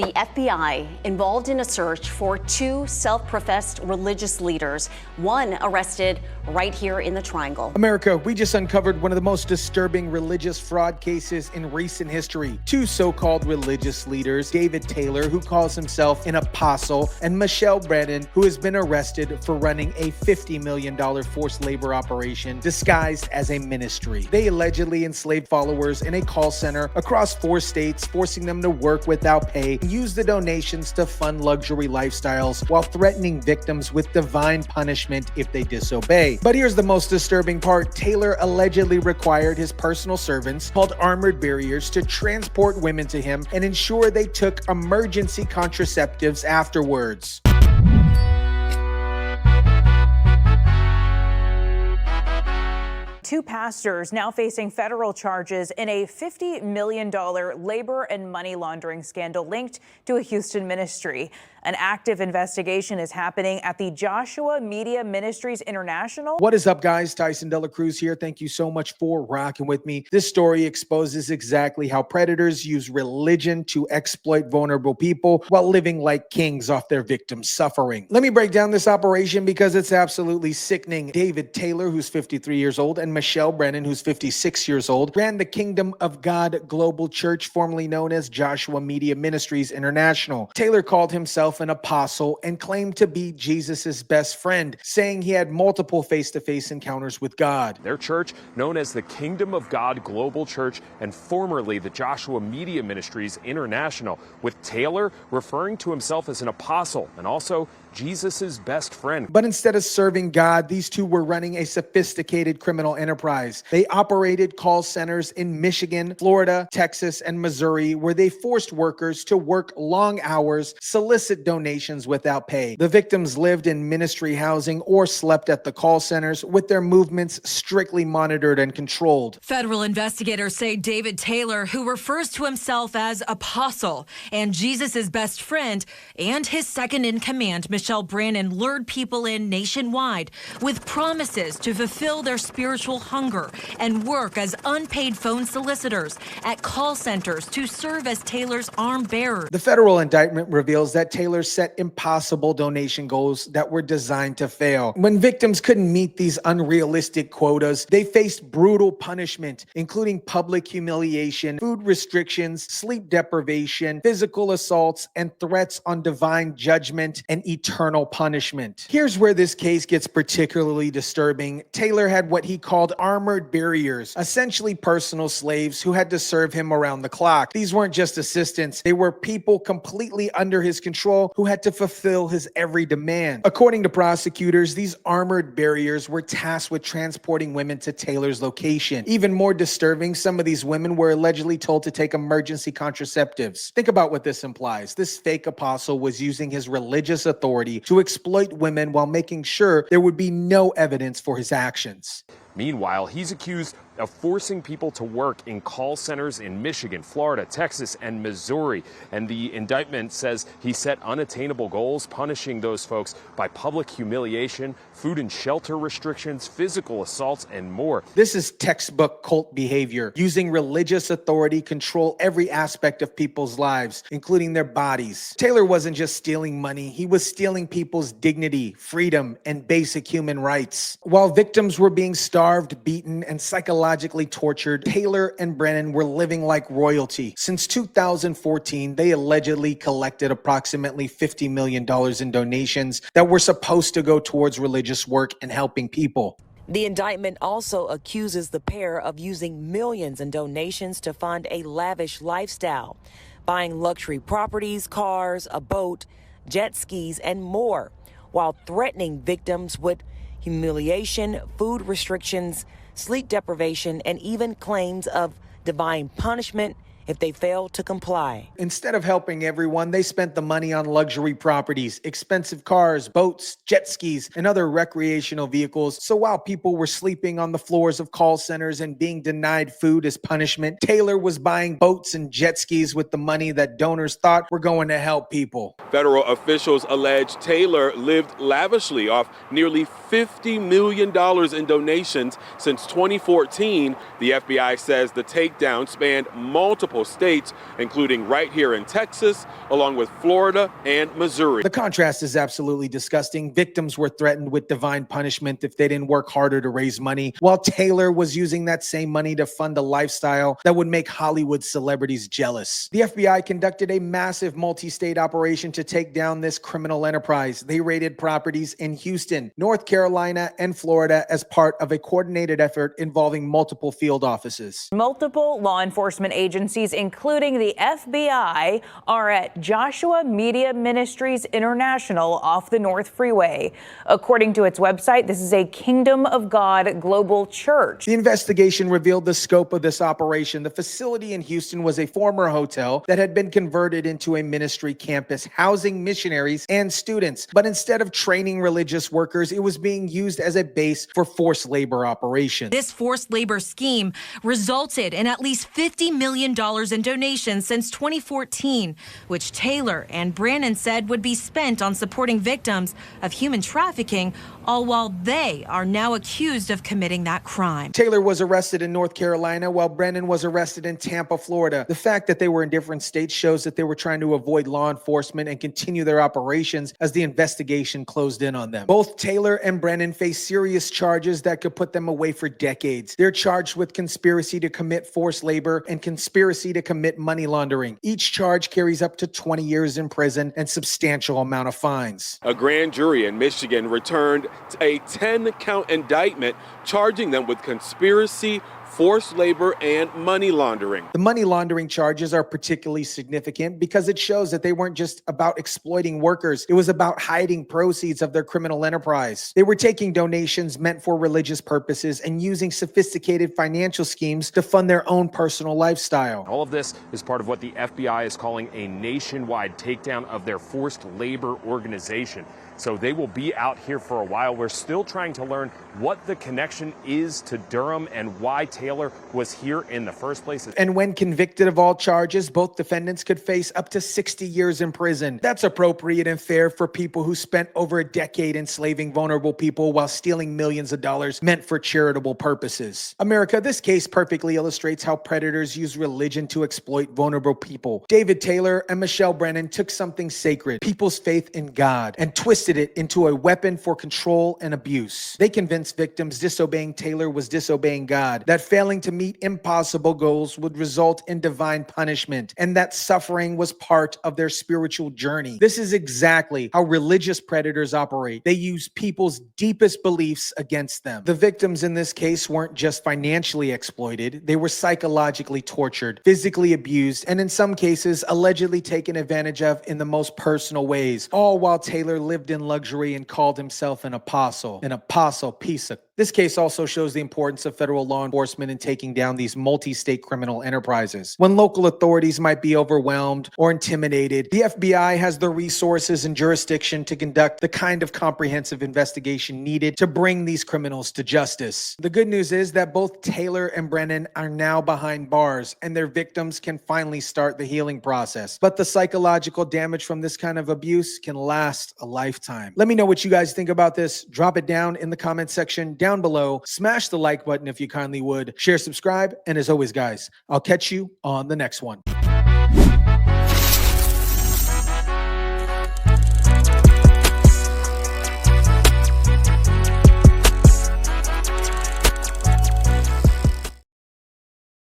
The FBI involved in a search for two self-professed religious leaders, one arrested right here in the Triangle. America, we just uncovered one of the most disturbing religious fraud cases in recent history. Two so-called religious leaders, David Taylor, who calls himself an apostle, and Michelle Brannon, who has been arrested for running a $50 million forced labor operation disguised as a ministry. They allegedly enslaved followers in a call center across 4 states, forcing them to work without pay, use the donations to fund luxury lifestyles while threatening victims with divine punishment if they disobey. But here's the most disturbing part. Taylor allegedly required his personal servants, called armored barriers, to transport women to him and ensure they took emergency contraceptives afterwards. Two pastors now facing federal charges in a $50 million labor and money laundering scandal linked to a Houston ministry. An active investigation is happening at the Joshua Media Ministries International. What is up, guys? Tyson DeLaCruz here. Thank you so much for rocking with me. This story exposes exactly how predators use religion to exploit vulnerable people while living like kings off their victims' suffering. Let me break down this operation because it's absolutely sickening. David Taylor, who's 53 years old, and Michelle Brannon, who's 56 years old, ran the Kingdom of God Global Church, formerly known as Joshua Media Ministries International. Taylor called himself an apostle and claimed to be Jesus's best friend, saying he had multiple face-to-face encounters with God. Their church, known as the Kingdom of God Global Church and formerly the Joshua Media Ministries International, with Taylor referring to himself as an apostle and also Jesus's best friend. But instead of serving God, these two were running a sophisticated criminal enterprise. They operated call centers in Michigan, Florida, Texas, and Missouri, where they forced workers to work long hours, solicit donations without pay. The victims lived in ministry housing or slept at the call centers, with their movements strictly monitored and controlled. Federal investigators say David Taylor, who refers to himself as apostle and Jesus's best friend, and his second in command, Michelle Brannon, lured people in nationwide with promises to fulfill their spiritual hunger and work as unpaid phone solicitors at call centers to serve as Taylor's arm bearer. The federal indictment reveals that Taylor set impossible donation goals that were designed to fail. When victims couldn't meet these unrealistic quotas, they faced brutal punishment, including public humiliation, food restrictions, sleep deprivation, physical assaults, and threats on divine judgment and eternal punishment. Here's where this case gets particularly disturbing. Taylor had what he called armored barriers, essentially personal slaves who had to serve him around the clock. These weren't just assistants, they were people completely under his control who had to fulfill his every demand. According to prosecutors, these armored barriers were tasked with transporting women to Taylor's location. Even more disturbing, some of these women were allegedly told to take emergency contraceptives. Think about what this implies. This fake apostle was using his religious authority to exploit women while making sure there would be no evidence for his actions. Meanwhile, he's accused of forcing people to work in call centers in Michigan, Florida, Texas, and Missouri. And the indictment says he set unattainable goals, punishing those folks by public humiliation, food and shelter restrictions, physical assaults, and more. This is textbook cult behavior, using religious authority to control every aspect of people's lives, including their bodies. Taylor wasn't just stealing money, he was stealing people's dignity, freedom, and basic human rights. While victims were being starved, beaten, and psychologically tortured, Taylor and Brannon were living like royalty. Since 2014, they allegedly collected approximately $50 million in donations that were supposed to go towards religious work and helping people. The indictment also accuses the pair of using millions in donations to fund a lavish lifestyle, buying luxury properties, cars, a boat, jet skis, and more, while threatening victims with humiliation, food restrictions, sleep deprivation, and even claims of divine punishment if they fail to comply. Instead of helping everyone, they spent the money on luxury properties, expensive cars, boats, jet skis, and other recreational vehicles. So while people were sleeping on the floors of call centers and being denied food as punishment, Taylor was buying boats and jet skis with the money that donors thought were going to help people. Federal officials allege Taylor lived lavishly off nearly $50 million in donations since 2014. The FBI says the takedown spanned multiple multiple states, including right here in Texas, along with Florida and Missouri. The contrast is absolutely disgusting. Victims were threatened with divine punishment if they didn't work harder to raise money, while Taylor was using that same money to fund a lifestyle that would make Hollywood celebrities jealous. The FBI conducted a massive multi-state operation to take down this criminal enterprise. They raided properties in Houston, North Carolina, and Florida as part of a coordinated effort involving multiple field offices. Multiple law enforcement agencies, including the FBI, are at Joshua Media Ministries International off the North Freeway. According to its website, this is a Kingdom of God global church. The investigation revealed the scope of this operation. The facility in Houston was a former hotel that had been converted into a ministry campus, housing missionaries and students. But instead of training religious workers, it was being used as a base for forced labor operations. This forced labor scheme resulted in at least $50 million in donations since 2014, which Taylor and Brannon said would be spent on supporting victims of human trafficking, all while they are now accused of committing that crime. Taylor was arrested in North Carolina while Brannon was arrested in Tampa, Florida. The fact that they were in different states shows that they were trying to avoid law enforcement and continue their operations as the investigation closed in on them. Both Taylor and Brannon face serious charges that could put them away for decades. They're charged with conspiracy to commit forced labor and conspiracy to commit money laundering. Each charge carries up to 20 years in prison and substantial amount of fines. A grand jury in Michigan returned a 10-count indictment charging them with conspiracy, forced labor, and money laundering. The money laundering charges are particularly significant because it shows that they weren't just about exploiting workers. It was about hiding proceeds of their criminal enterprise. They were taking donations meant for religious purposes and using sophisticated financial schemes to fund their own personal lifestyle. All of this is part of what the FBI is calling a nationwide takedown of their forced labor organization. So they will be out here for a while. We're still trying to learn what the connection is to Durham and why Taylor was here in the first place. And when convicted of all charges, both defendants could face up to 60 years in prison. That's appropriate and fair for people who spent over a decade enslaving vulnerable people while stealing millions of dollars meant for charitable purposes. America, this case perfectly illustrates how predators use religion to exploit vulnerable people. David Taylor and Michelle Brannon took something sacred, people's faith in God, and twisted it into a weapon for control and abuse. They convinced victims disobeying Taylor was disobeying God, that failing to meet impossible goals would result in divine punishment, and that suffering was part of their spiritual journey. This is exactly how religious predators operate. They use people's deepest beliefs against them. The victims in this case weren't just financially exploited, they were psychologically tortured, physically abused, and in some cases allegedly taken advantage of in the most personal ways, all while Taylor lived in luxury and called himself an apostle piece of. This case also shows the importance of federal law enforcement in taking down these multi-state criminal enterprises. When local authorities might be overwhelmed or intimidated, the FBI has the resources and jurisdiction to conduct the kind of comprehensive investigation needed to bring these criminals to justice. The good news is that both Taylor and Brannon are now behind bars, and their victims can finally start the healing process. But the psychological damage from this kind of abuse can last a lifetime. Let me know what you guys think about this. Drop it down in the comment section down below. Smash the like button if you kindly would. Share, subscribe, and as always, guys, I'll catch you on the next one.